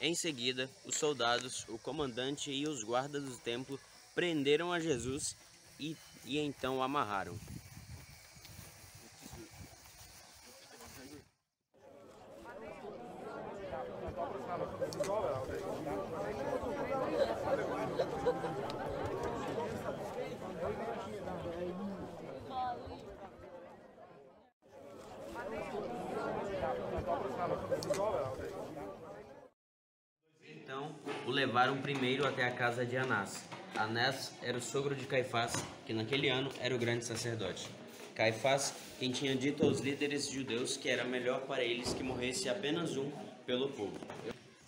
Em seguida, os soldados, o comandante e os guardas do templo prenderam a Jesus e então o amarraram. Então, o levaram primeiro até a casa de Anás. Anás era o sogro de Caifás, que naquele ano era o grande sacerdote. Caifás, quem tinha dito aos líderes judeus que era melhor para eles que morresse apenas um pelo povo.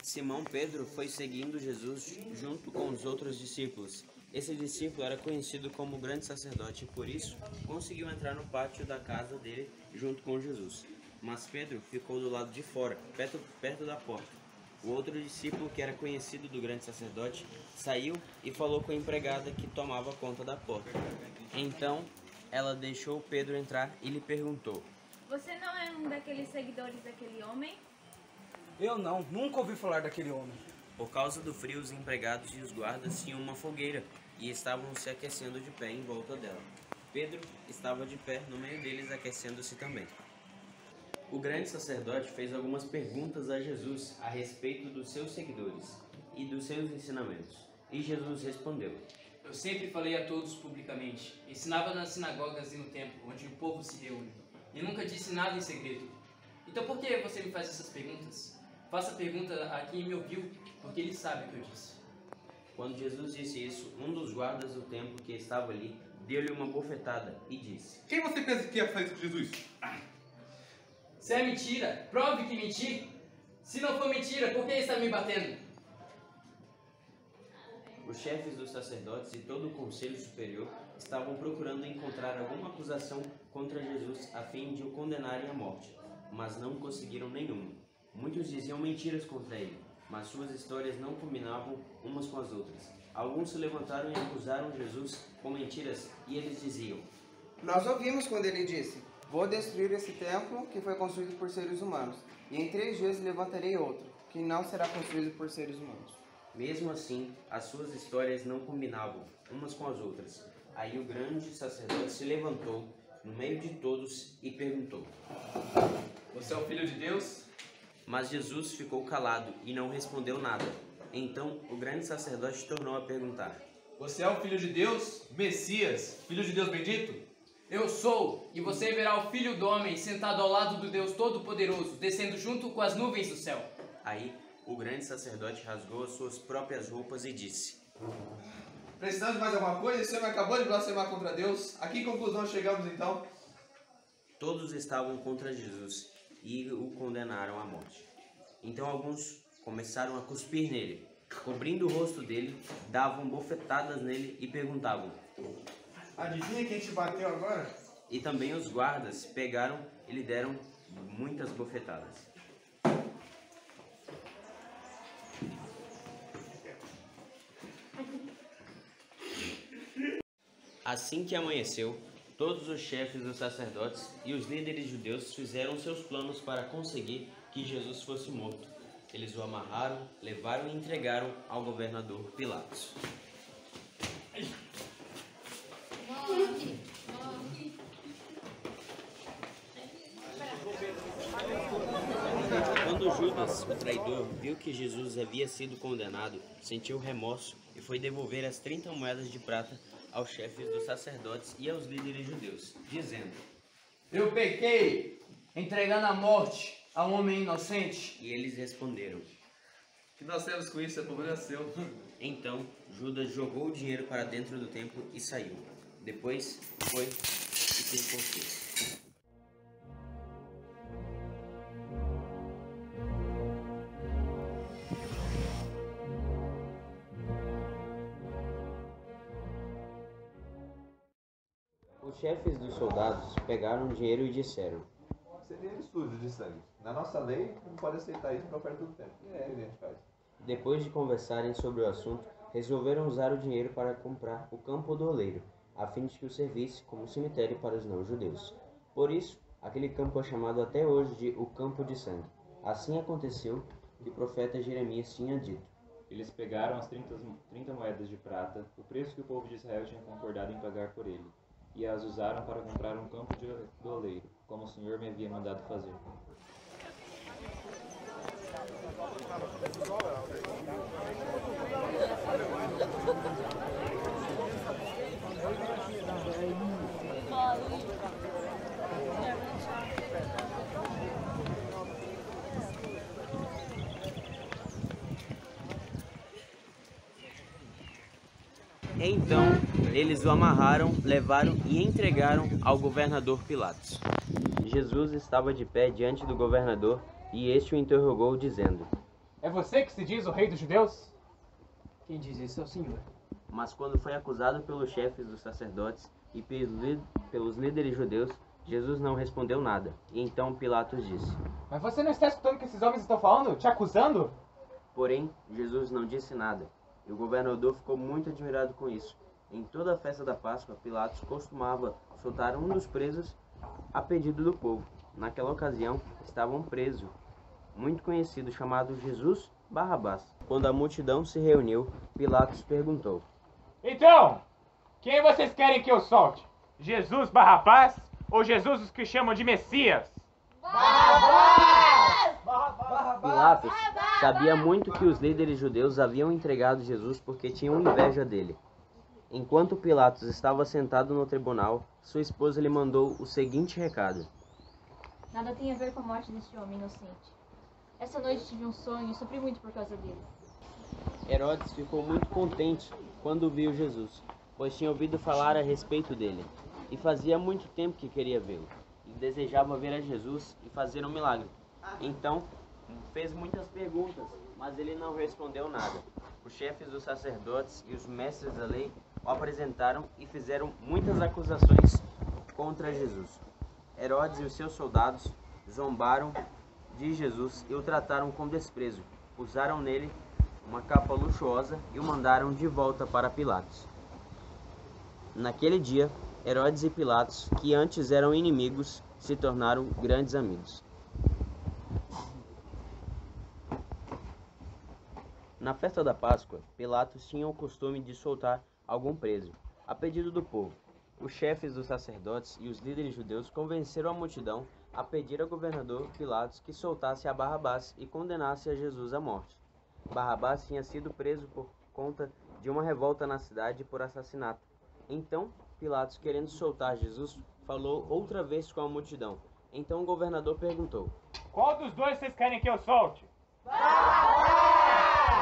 Simão Pedro foi seguindo Jesus junto com os outros discípulos. Esse discípulo era conhecido como o grande sacerdote e, por isso, conseguiu entrar no pátio da casa dele junto com Jesus. Mas Pedro ficou do lado de fora, perto da porta. O outro discípulo, que era conhecido do grande sacerdote, saiu e falou com a empregada que tomava conta da porta. Então, ela deixou Pedro entrar e lhe perguntou: Você não é um daqueles seguidores daquele homem? Eu não, nunca ouvi falar daquele homem. Por causa do frio, os empregados e os guardas tinham uma fogueira e estavam se aquecendo de pé em volta dela. Pedro estava de pé no meio deles, aquecendo-se também. O grande sacerdote fez algumas perguntas a Jesus a respeito dos seus seguidores e dos seus ensinamentos. E Jesus respondeu: Eu sempre falei a todos publicamente, ensinava nas sinagogas e no templo, onde o povo se reúne, e nunca disse nada em segredo. Então por que você me faz essas perguntas? Faça a pergunta a quem me ouviu, porque ele sabe o que eu disse. Quando Jesus disse isso, um dos guardas do templo que estava ali deu-lhe uma bofetada e disse: Quem você pensa que ia fazer isso com Jesus? Se é mentira, prove que menti. Se não for mentira, por que está me batendo? Os chefes dos sacerdotes e todo o conselho superior estavam procurando encontrar alguma acusação contra Jesus a fim de o condenarem à morte, mas não conseguiram nenhuma. Muitos diziam mentiras contra ele, mas suas histórias não combinavam umas com as outras. Alguns se levantaram e acusaram Jesus com mentiras, e eles diziam: Nós ouvimos quando ele disse: Vou destruir esse templo que foi construído por seres humanos, e em 3 dias levantarei outro, que não será construído por seres humanos. Mesmo assim, as suas histórias não combinavam umas com as outras. Aí o grande sacerdote se levantou no meio de todos e perguntou: Você é o Filho de Deus? Mas Jesus ficou calado e não respondeu nada. Então o grande sacerdote tornou a perguntar: Você é o Filho de Deus, Messias, Filho de Deus bendito? Eu sou, e você verá o Filho do Homem sentado ao lado do Deus Todo-Poderoso, descendo junto com as nuvens do céu. Aí o grande sacerdote rasgou as suas próprias roupas e disse: Precisamos de mais alguma coisa? Esse homem acabou de blasfemar contra Deus. A que conclusão chegamos então? Todos estavam contra Jesus e o condenaram à morte. Então alguns começaram a cuspir nele, cobrindo o rosto dele, davam bofetadas nele e perguntavam: Adivinha quem te bateu agora? E também os guardas pegaram e lhe deram muitas bofetadas. Assim que amanheceu, todos os chefes dos sacerdotes e os líderes judeus fizeram seus planos para conseguir que Jesus fosse morto. Eles o amarraram, levaram e entregaram ao governador Pilatos. Quando Judas, o traidor, viu que Jesus havia sido condenado, sentiu remorso e foi devolver as 30 moedas de prata aos chefes dos sacerdotes e aos líderes judeus, dizendo: Eu pequei, entregando a morte a um homem inocente. E eles responderam: O que nós temos com isso? É problema seu. Então Judas jogou o dinheiro para dentro do templo e saiu. Depois foi e se enforcou. Os chefes dos soldados pegaram o dinheiro e disseram: Seria sujo de sangue. Na nossa lei, não pode aceitar isso para perto do templo. O que a gente faz? Depois de conversarem sobre o assunto, resolveram usar o dinheiro para comprar o campo do oleiro, a fim de que o servisse como cemitério para os não-judeus. Por isso, aquele campo é chamado até hoje de o Campo de Sangue. Assim aconteceu que o profeta Jeremias tinha dito. Eles pegaram as 30 moedas de prata, o preço que o povo de Israel tinha concordado em pagar por ele, e as usaram para comprar um campo do oleiro, como o Senhor me havia mandado fazer. Então eles o amarraram, levaram e entregaram ao governador Pilatos. Jesus estava de pé diante do governador e este o interrogou, dizendo: É você que se diz o rei dos judeus? Quem diz isso é o Senhor. Mas quando foi acusado pelos chefes dos sacerdotes e pelos líderes judeus, Jesus não respondeu nada. E então Pilatos disse: Mas você não está escutando o que esses homens estão falando? Te acusando? Porém, Jesus não disse nada. E o governador ficou muito admirado com isso. Em toda a festa da Páscoa, Pilatos costumava soltar um dos presos a pedido do povo. Naquela ocasião, estava um preso muito conhecido chamado Jesus Barrabás. Quando a multidão se reuniu, Pilatos perguntou: Então, quem vocês querem que eu solte? Jesus Barrabás ou Jesus os que chamam de Messias? Pilatos sabia muito que os líderes judeus haviam entregado Jesus porque tinham inveja dele. Enquanto Pilatos estava sentado no tribunal, sua esposa lhe mandou o seguinte recado: Nada tem a ver com a morte deste homem inocente. Essa noite tive um sonho e sofri muito por causa dele. Herodes ficou muito contente quando viu Jesus, pois tinha ouvido falar a respeito dele, e fazia muito tempo que queria vê-lo, e desejava ver a Jesus e fazer um milagre. Então, fez muitas perguntas, mas ele não respondeu nada. Os chefes dos sacerdotes e os mestres da lei o apresentaram e fizeram muitas acusações contra Jesus. Herodes e os seus soldados zombaram de Jesus e o trataram com desprezo. Usaram nele uma capa luxuosa e o mandaram de volta para Pilatos. Naquele dia, Herodes e Pilatos, que antes eram inimigos, se tornaram grandes amigos. Na festa da Páscoa, Pilatos tinha o costume de soltar algum preso, a pedido do povo. Os chefes dos sacerdotes e os líderes judeus convenceram a multidão a pedir ao governador Pilatos que soltasse a Barrabás e condenasse a Jesus à morte. Barrabás tinha sido preso por conta de uma revolta na cidade por assassinato. Então, Pilatos, querendo soltar Jesus, falou outra vez com a multidão. Então o governador perguntou: Qual dos dois vocês querem que eu solte?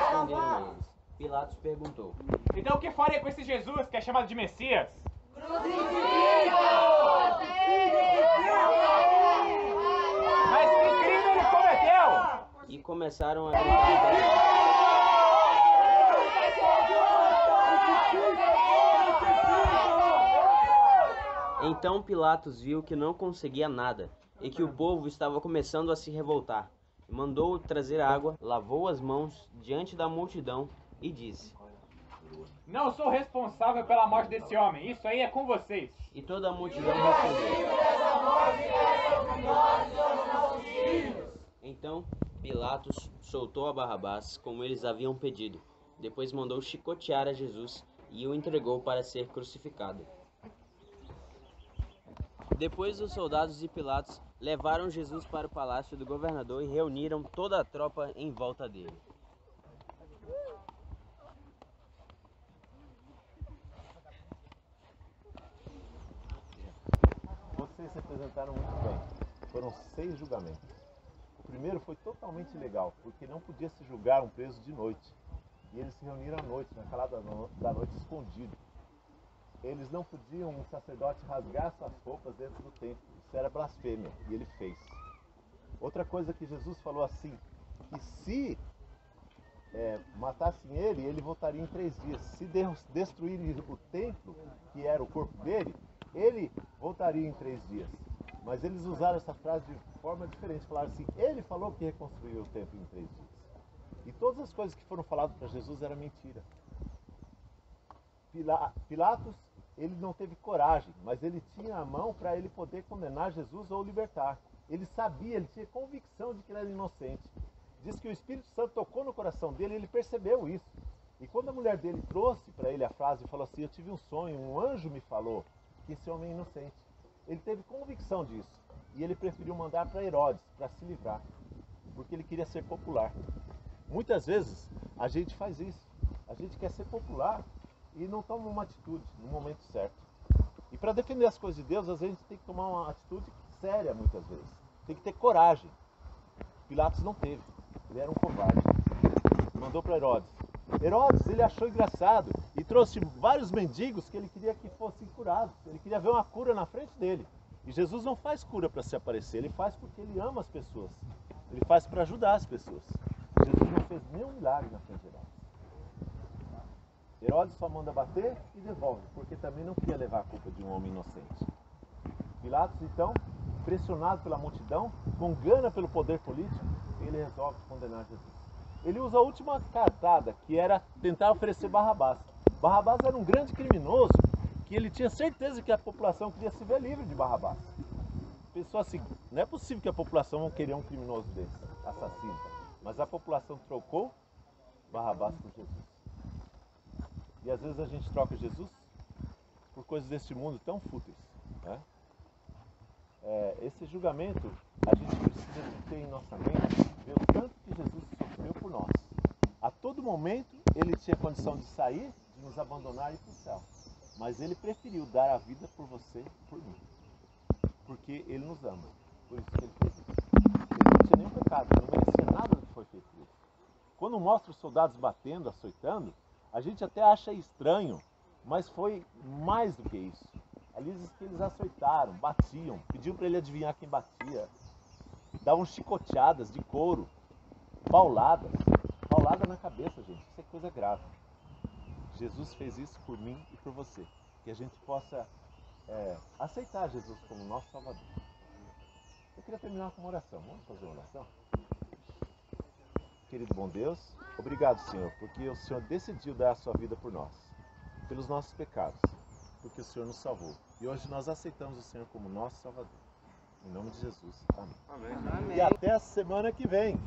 Responderam eles. Pilatos perguntou: Então o que farei com esse Jesus que é chamado de Messias? Mas que crime ele cometeu? E começaram a gritar. Então Pilatos viu que não conseguia nada e que o povo estava começando a se revoltar. Mandou trazer água, lavou as mãos diante da multidão e disse: Não sou responsável pela morte desse homem, isso aí é com vocês. E toda a multidão respondeu: Então Pilatos soltou a Barrabás, como eles haviam pedido. Depois mandou chicotear a Jesus e o entregou para ser crucificado. Depois os soldados de Pilatos levaram Jesus para o palácio do governador e reuniram toda a tropa em volta dele. Vocês se apresentaram muito bem. Foram 6 julgamentos. O primeiro foi totalmente legal, porque não podia se julgar um preso de noite. E eles se reuniram à noite, na calada da noite, escondido. Eles não podiam, um sacerdote, rasgar suas roupas dentro do templo. Isso era blasfêmia, e ele fez. Outra coisa que Jesus falou assim, que se matassem ele, ele voltaria em 3 dias. Se destruírem o templo, que era o corpo dele, ele voltaria em 3 dias. Mas eles usaram essa frase de forma diferente. Falaram assim, ele falou que reconstruiu o templo em 3 dias. E todas as coisas que foram faladas para Jesus eram mentira. Pilatos, ele não teve coragem, mas ele tinha a mão para ele poder condenar Jesus ou libertar. Ele sabia, ele tinha convicção de que ele era inocente. diz que o Espírito Santo tocou no coração dele e ele percebeu isso. E quando a mulher dele trouxe para ele a frase e falou assim, eu tive um sonho, um anjo me falou que esse homem é inocente. Ele teve convicção disso e ele preferiu mandar para Herodes para se livrar, porque ele queria ser popular. Muitas vezes a gente faz isso, a gente quer ser popular e não toma uma atitude no momento certo. E para defender as coisas de Deus, às vezes a gente tem que tomar uma atitude séria muitas vezes. Tem que ter coragem. Pilatos não teve, ele era um covarde. Mandou para Herodes. Herodes, ele achou engraçado e trouxe vários mendigos que ele queria que fossem curados. Ele queria ver uma cura na frente dele. E Jesus não faz cura para se aparecer, ele faz porque ele ama as pessoas. Ele faz para ajudar as pessoas. Jesus não fez nenhum milagre na frente de Herodes. Herodes só manda bater e devolve, porque também não queria levar a culpa de um homem inocente. Pilatos, então, pressionado pela multidão, com gana pelo poder político, ele resolve condenar Jesus. Ele usa a última cartada, que era tentar oferecer Barrabás. Barrabás era um grande criminoso, que ele tinha certeza que a população queria se ver livre de Barrabás. Pensou assim, não é possível que a população não queria um criminoso desse, assassino. Mas a população trocou Barrabás por Jesus. E às vezes a gente troca Jesus por coisas deste mundo tão fúteis, né? Esse julgamento a gente precisa ter em nossa mente, ver o tanto que Jesus sofreu por nós. A todo momento ele tinha condição de sair, de nos abandonar e ir para o céu. Mas ele preferiu dar a vida por você e por mim. Porque ele nos ama. Por isso que ele fez isso. Ele não tinha nenhum pecado, não merecia nada do que foi feito por ele. Quando mostra os soldados batendo, açoitando, a gente até acha estranho, mas foi mais do que isso. Ali diz que eles açoitaram, batiam, pediam para ele adivinhar quem batia, davam chicoteadas de couro, paulada na cabeça, gente. Isso é coisa grave. Jesus fez isso por mim e por você, que a gente possa aceitar Jesus como nosso Salvador. Eu queria terminar com uma oração. Vamos fazer uma oração? Querido bom Deus, obrigado, Senhor, porque o Senhor decidiu dar a sua vida por nós, pelos nossos pecados, porque o Senhor nos salvou. E hoje nós aceitamos o Senhor como nosso Salvador. Em nome de Jesus. Amém. Amém. E até a semana que vem.